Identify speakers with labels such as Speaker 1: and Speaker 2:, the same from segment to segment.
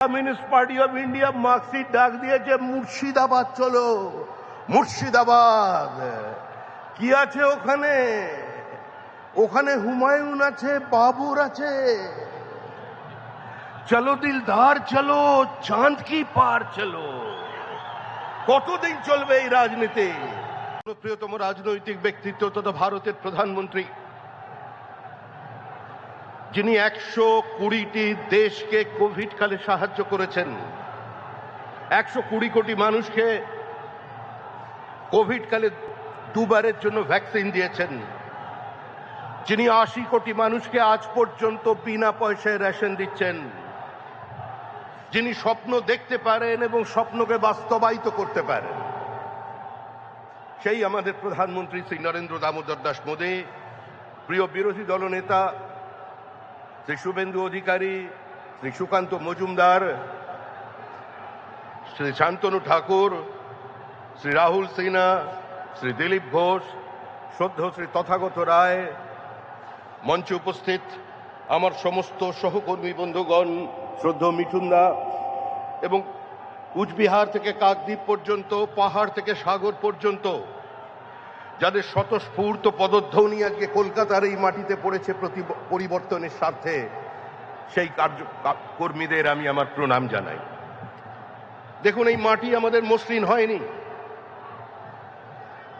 Speaker 1: Communist party of India marksheet ডাক দিয়েছে মুর্শিদাবাদ চলো, মুর্শিদাবাদ। কি আছে ওখানে? ওখানে হুমায়ুন আছে, বাবুর আছে। চলো দিলদার চলো, চাঁদ কি পার চলো। কতদিন চলবে এই রাজনীতি? প্রিয়তম রাজনৈতিক ব্যক্তিত্ব তথা ভারতের প্রধানমন্ত্রী, যিনি 120টি দেশকে কোভিড কালে সাহায্য করেছেন, 120 কোটি মানুষকে কোভিড কালে দুবারের জন্য ভ্যাকসিন দিয়েছেন, যিনি 80 কোটি মানুষকে আজ পর্যন্ত বিনা পয়সায় রেশন দিচ্ছেন, যিনি স্বপ্ন দেখতে পারেন এবং স্বপ্নকে বাস্তবায়িত করতে পারেন, সেই আমাদের প্রধানমন্ত্রী শ্রী নরেন্দ্র দামোদর দাস মোদী। প্রিয় বিরোধী দলনেতা শ্রী শুভেন্দু অধিকারী, শ্রী সুকান্ত মজুমদার, শ্রী শান্তনু ঠাকুর, শ্রী রাহুল সিনহা, শ্রী দিলীপ ঘোষ, শ্রদ্ধেয় শ্রী তথাগত রায়, মঞ্চে উপস্থিত আমার সমস্ত সহকর্মী বন্ধুগণ, শ্রদ্ধেয় মিঠুনদা, এবং কুচবিহার থেকে কাকদ্বীপ পর্যন্ত, পাহাড় থেকে সাগর পর্যন্ত যাদের স্বতঃস্ফূর্ত পদধ্বনি আজকে কলকাতার এই মাটিতে পড়েছে পরিবর্তনের স্বার্থে, সেই কর্মীদের আমি আমার প্রণাম জানাই। দেখুন, এই মাটি আমাদের মসৃণ হয়নি।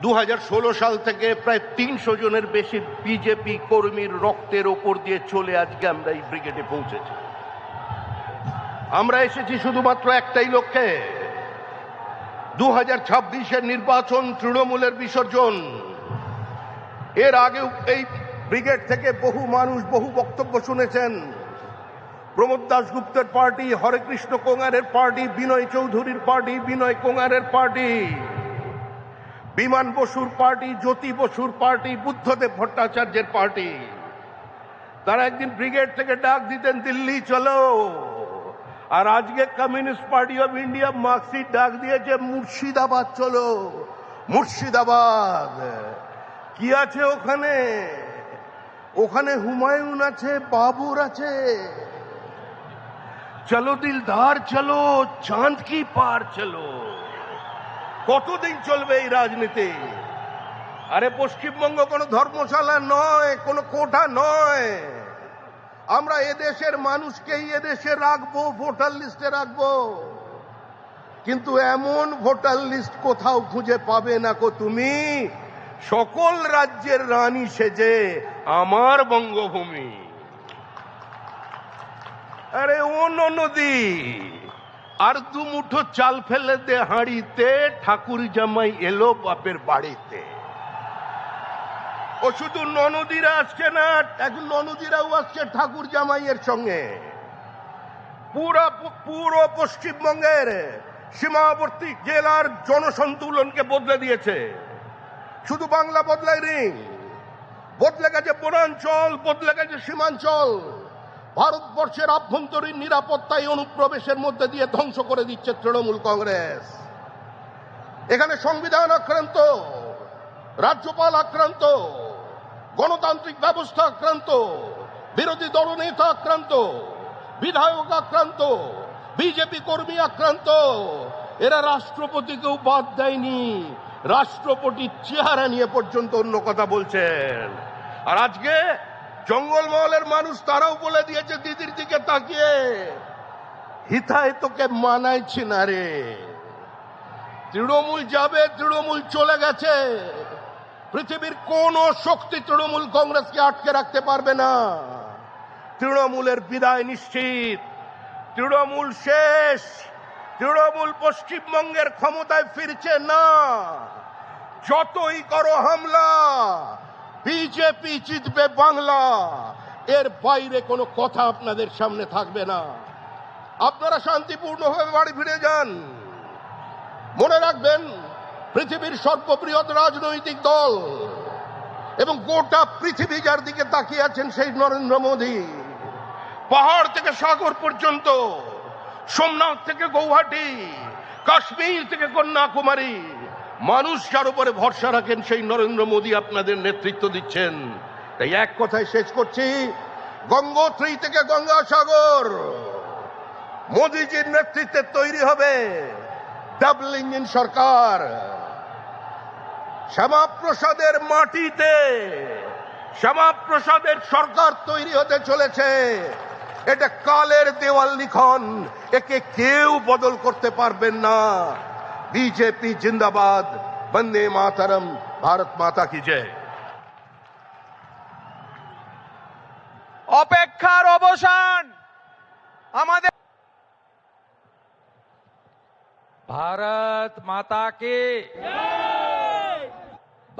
Speaker 1: 2016 সাল থেকে প্রায় 300 জনের বেশি বিজেপি কর্মীর রক্তের ওপর দিয়ে চলে আজকে আমরা এই ব্রিগেডে পৌঁছেছি। আমরা এসেছি শুধুমাত্র একটাই লক্ষ্যে, 2026-এর নির্বাচন, তৃণমূলের বিসর্জন। এর আগেও এই ব্রিগেড থেকে বহু মানুষ বহু বক্তব্য শুনেছেন। প্রমোদ দাশগুপ্তের পার্টি, হরেকৃষ্ণ কোঙারের পার্টি, বিনয় চৌধুরীর পার্টি, বিনয় কোঙারের পার্টি, বিমান বসুর পার্টি, জ্যোতি বসুর পার্টি, বুদ্ধদেব ভট্টাচার্যের পার্টি। তারা একদিন ব্রিগেড থেকে ডাক দিতেন দিল্লি চলো, আর আজকে communist party of India marksheet ডাক দিয়েছে মুর্শিদাবাদ চলো, মুর্শিদাবাদ। কি আছে ওখানে? ওখানে হুমায়ুন আছে, বাবুর আছে। চলো দিলদার চলো, চাঁদ কি পার চলো। কতদিন চলবে এই রাজনীতি? আরে পশ্চিমবঙ্গ কোনো ধর্মশালা নয়, কোনো কোঠা নয়। আমরা এদেশের মানুষকেই এদেশে রাখবো, ভোটার লিস্টে রাখবো, কিন্তু এমন ভোটার লিস্ট কোথাও খুঁজে পাবে না কো তুমি, সকল রাজ্যের রানী সেজে আমার বঙ্গভূমি। আরে ও নদী, আর দুমুঠো চাল ফেলে দে হাঁড়িতে, ঠাকুর জামাই এলো বাপের বাড়িতে। ও শুধু ননদীরা আসছে না, এখন ননদীরাও আসছে ঠাকুর জামাইয়ের সঙ্গে। পুরো পশ্চিমবঙ্গের সীমাবর্তী জেলার জনসন্তুলনকে বদলে দিয়েছে। শুধু বাংলা বদলায়নি, বদলে গেছে বনাঞ্চল, বদলে গেছে সীমাঞ্চল। ভারতবর্ষের আভ্যন্তরীণ নিরাপত্তায় অনুপ্রবেশের মধ্যে দিয়ে ধ্বংস করে দিচ্ছে তৃণমূল কংগ্রেস। এখানে সংবিধান আক্রান্ত, রাজ্যপাল আক্রান্ত, গণতান্ত্রিক ব্যবস্থা আক্রান্ত, বিরোধী দলনেতা আক্রান্ত, বিধায়ক আক্রান্ত, বিজেপি কর্মী আক্রান্ত। এরা রাষ্ট্রপতিকেও বাদ দেয়নি, রাষ্ট্রপতির চেহারা নিয়ে পর্যন্ত অন্য কথা বলছেন। আর আজকে জঙ্গলমহলের মানুষ তারাও বলে দিয়েছে দিদির দিকে তাকিয়ে, হিতায় তোকে মানাইছি না রে। তৃণমূল যাবে, তৃণমূল চলে গেছে। পৃথিবীর কোন শক্তি তৃণমূল কংগ্রেসকে আটকে রাখতে পারবে না। তৃণমূলের বিদায় নিশ্চিত, তৃণমূল শেষ, তৃণমূল পশ্চিমবঙ্গের ক্ষমতায় ফিরছে না। যতই করো হামলা, বিজেপি জিতবে বাংলা, এর বাইরে কোনো কথা আপনাদের সামনে থাকবে না। আপনারা শান্তিপূর্ণভাবে বাড়ি ফিরে যান। মনে রাখবেন, পৃথিবীর সর্ববৃহৎ রাজনৈতিক দল এবং গোটা পৃথিবী যার দিকে তাকিয়ে আছেন সেই নরেন্দ্র মোদী। পাহাড় থেকে সাগর পর্যন্ত, সোমনাথ থেকে গৌহাটি, কাশ্মীর থেকে কন্যাকুমারী, মানুষ যার উপরে ভরসা রাখেন সেই নরেন্দ্র মোদী আপনাদের নেতৃত্ব দিচ্ছেন। তাই এক কথায় শেষ করছি, গঙ্গোত্রী থেকে গঙ্গাসাগর, মোদিজির নেতৃত্বে তৈরি হবে ডাবল ইঞ্জিন সরকার। শ্যামাপ্রসাদের মাটিতে শ্যামাপ্রসাদের সরকার তৈরি হতে চলেছে। এটা কালের দেওয়াল লিখন, একে কেউ বদল করতে পারবেন না। বিজেপি জিন্দাবাদ, বন্দে মাতরম, ভারত মাতা কি জয়।
Speaker 2: অপেক্ষার অবসান আমাদের। ভারত মাতা কে,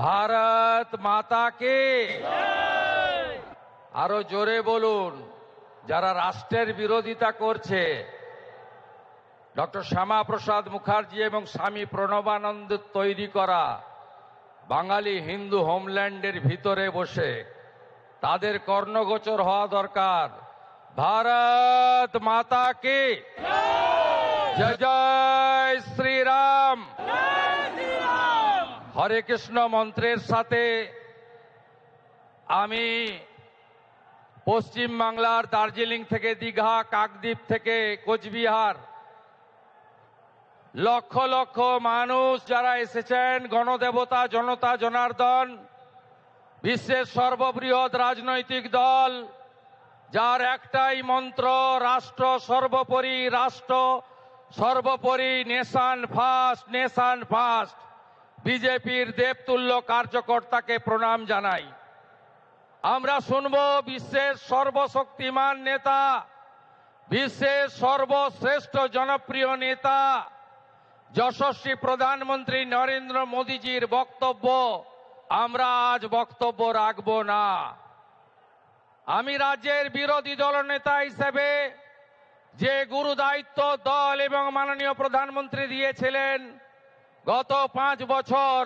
Speaker 2: ভারত মাতা কে। আরো জোরে বলুন। যারা রাষ্ট্রের বিরোধিতা করছে, ডক্টর শ্যামাপ্রসাদ মুখার্জি এবং স্বামী প্রণবানন্দ তৈরি করা বাঙালি হিন্দু হোমল্যান্ডের ভিতরে বসে, তাদের কর্ণগোচর হওয়া দরকার। ভারত মাতা কি জয়, জয় শ্রীরাম। হরে কৃষ্ণ মন্ত্রের সাথে আমি পশ্চিম বাংলার দার্জিলিং থেকে দীঘা, কাকদ্বীপ থেকে কোচবিহার, লক্ষ লক্ষ মানুষ যারা এসেছেন, গণদেবতা জনতা জনার্দন, বিশ্বের সর্ববৃহৎ রাজনৈতিক দল, যার একটাই মন্ত্র রাষ্ট্র সর্বোপরি, রাষ্ট্র সর্বোপরি, নেশন ফার্স্ট, নেশন ফার্স্ট। বিজেপির দেবতুল্য কার্যকর্তাকে প্রণাম জানাই। আমরা শুনব বিশ্বের সর্বশক্তিমান নেতা, বিশ্বের সর্বশ্রেষ্ঠ জনপ্রিয় নেতা, যশস্বী প্রধানমন্ত্রী নরেন্দ্র মোদীজির বক্তব্য। আমরা আজ বক্তব্য রাখব না। আমি রাজ্যের বিরোধী দলনেতা হিসেবে যে গুরু দায়িত্ব দল এবং মাননীয় প্রধানমন্ত্রী দিয়েছিলেন, গত 5 বছর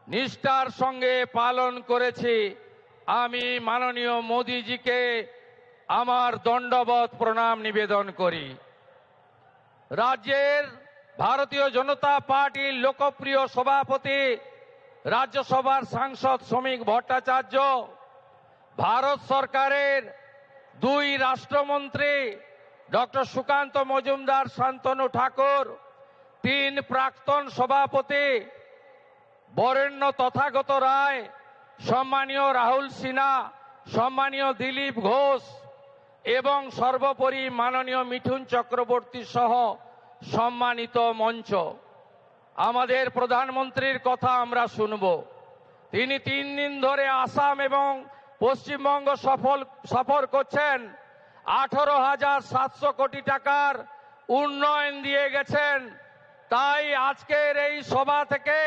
Speaker 2: নিষ্ঠার সঙ্গে পালন করেছি। আমি মাননীয় মোদীজিকে আমার দণ্ডবত প্রণাম নিবেদন করি। রাজ্যের ভারতীয় জনতা পার্টির লোকপ্রিয় সভাপতি, রাজ্যসভার সাংসদ শ্রমিক ভট্টাচার্য, ভারত সরকারের 2 রাষ্ট্রমন্ত্রী ডক্টর সুকান্ত মজুমদার, শান্তনু ঠাকুর, 3 প্রাক্তন সভাপতি বরেণ্য তথাগত রায়, সম্মানীয় রাহুল সিনহা, সম্মানীয় দিলীপ ঘোষ এবং সর্বোপরি মাননীয় মিঠুন চক্রবর্তী সহ সম্মানিত মঞ্চ। আমাদের প্রধানমন্ত্রীর কথা আমরা শুনব। তিনি 3 দিন ধরে আসাম এবং পশ্চিমবঙ্গ সফর করছেন। 18,700 কোটি টাকার উন্নয়ন দিয়ে গেছেন। তাই আজকের এই সভা থেকে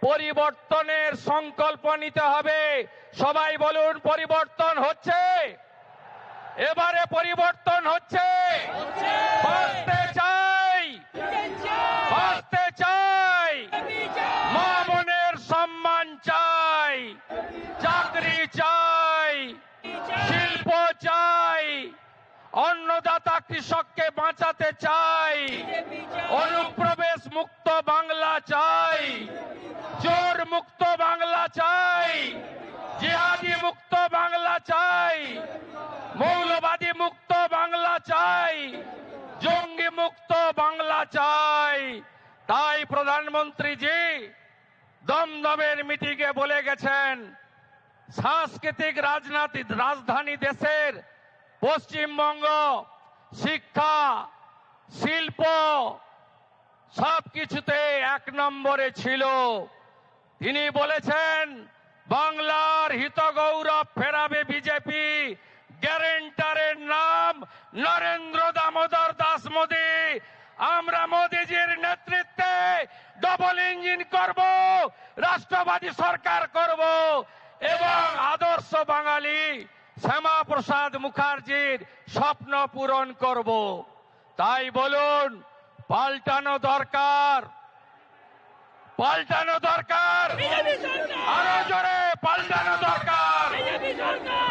Speaker 2: পরিবর্তনের সংকল্প নিতে হবে। সবাই বলুন, পরিবর্তন হচ্ছে, এবারে পরিবর্তন হচ্ছে। বাঁচতে চাই, বাঁচতে চাই, মা বোনের সম্মান চাই, চাকরি চাই, শিল্প চাই, অন্নদাতা কৃষককে বাঁচাতে চাই, অনুপ্রবেশ মুক্ত বাংলা চাই, চোর মুক্ত বাংলা চাই, জিহাদি মুক্ত বাংলা চাই, মৌলবাদী মুক্ত বাংলা চাই, জঙ্গি মুক্ত বাংলা চাই। তাই প্রধানমন্ত্রীজি দমদমের মিটিংয়ে বলে গেছেন, সাংস্কৃতিক রাজধানী দেশের পশ্চিমবঙ্গ শিক্ষা, শিল্প সবকিছুতে 1 নম্বরে ছিল। তিনি বলেছেন, বাংলার হিত গৌরব ফেরাবে বিজেপি। গ্যারেন্টারের নাম নরেন্দ্র দামোদর দাস মোদী। আমরা মোদীজির নেতৃত্বে ডবল ইঞ্জিন করব, রাষ্ট্রবাদী সরকার করব এবং আদর্শ বাঙালি শ্যামাপ্রসাদ মুখার্জির স্বপ্ন পূরণ করব। তাই বলুন, পাল্টানো দরকার, পাল্টানো দরকার, আরো জোরে পাল্টানো দরকার,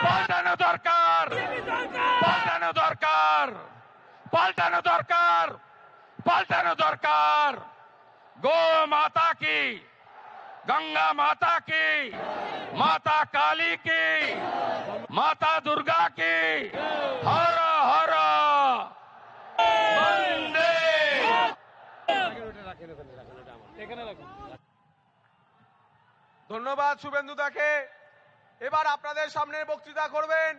Speaker 2: পাল্টানো দরকার, পাল্টানো দরকার, পাল্টানো দরকার, পাল্টানো দরকার। গো মাতা কি, गंगा माता की, माता काली की, माता दुर्गा की हर हर
Speaker 3: ধন্যবাদ শুভেন্দু দাকে। এবার আপনাদের সামনে বক্তৃতা করবেন